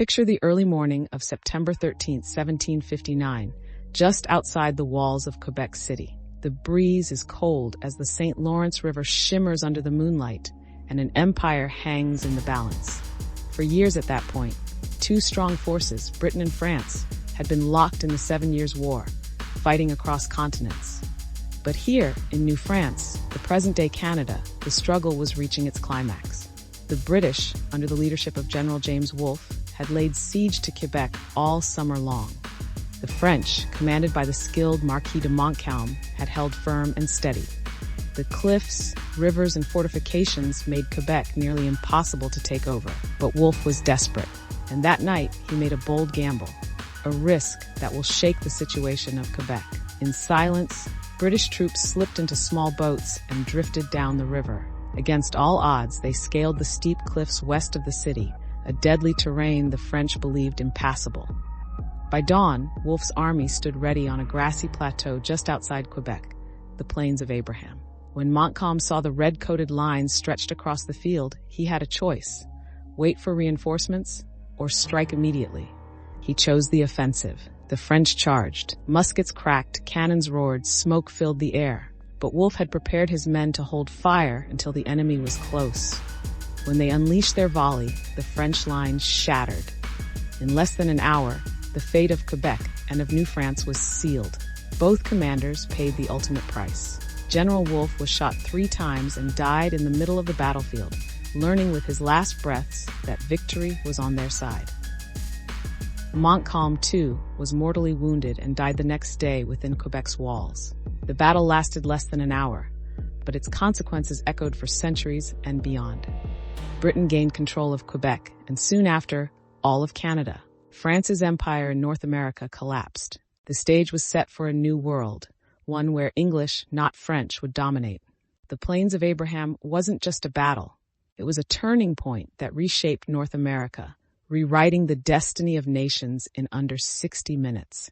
Picture the early morning of September 13th, 1759, just outside the walls of Quebec City. The breeze is cold as the St. Lawrence River shimmers under the moonlight, and an empire hangs in the balance. For years at that point, two strong forces, Britain and France, had been locked in the 7 Years' War, fighting across continents. But here, in New France, the present-day Canada, the struggle was reaching its climax. The British, under the leadership of General James Wolfe, had laid siege to Quebec all summer long. The French, commanded by the skilled Marquis de Montcalm, had held firm and steady. The cliffs, rivers, and fortifications made Quebec nearly impossible to take over. But Wolfe was desperate, and that night he made a bold gamble, a risk that will shake the situation of Quebec. In silence, British troops slipped into small boats and drifted down the river. Against all odds, they scaled the steep cliffs west of the city, a deadly terrain the French believed impassable. By dawn, Wolfe's army stood ready on a grassy plateau just outside Quebec, the Plains of Abraham. When Montcalm saw the red-coated lines stretched across the field, he had a choice: wait for reinforcements or strike immediately. He chose the offensive. The French charged. Muskets cracked, cannons roared, smoke filled the air. But Wolfe had prepared his men to hold fire until the enemy was close. When they unleashed their volley, the French line shattered. In less than an hour, the fate of Quebec and of New France was sealed. Both commanders paid the ultimate price. General Wolfe was shot 3 times and died in the middle of the battlefield, learning with his last breaths that victory was on their side. Montcalm, too, was mortally wounded and died the next day within Quebec's walls. The battle lasted less than an hour, but its consequences echoed for centuries and beyond. Britain gained control of Quebec, and soon after, all of Canada. France's empire in North America collapsed. The stage was set for a new world, one where English, not French, would dominate. The Plains of Abraham wasn't just a battle. It was a turning point that reshaped North America, rewriting the destiny of nations in under 60 minutes.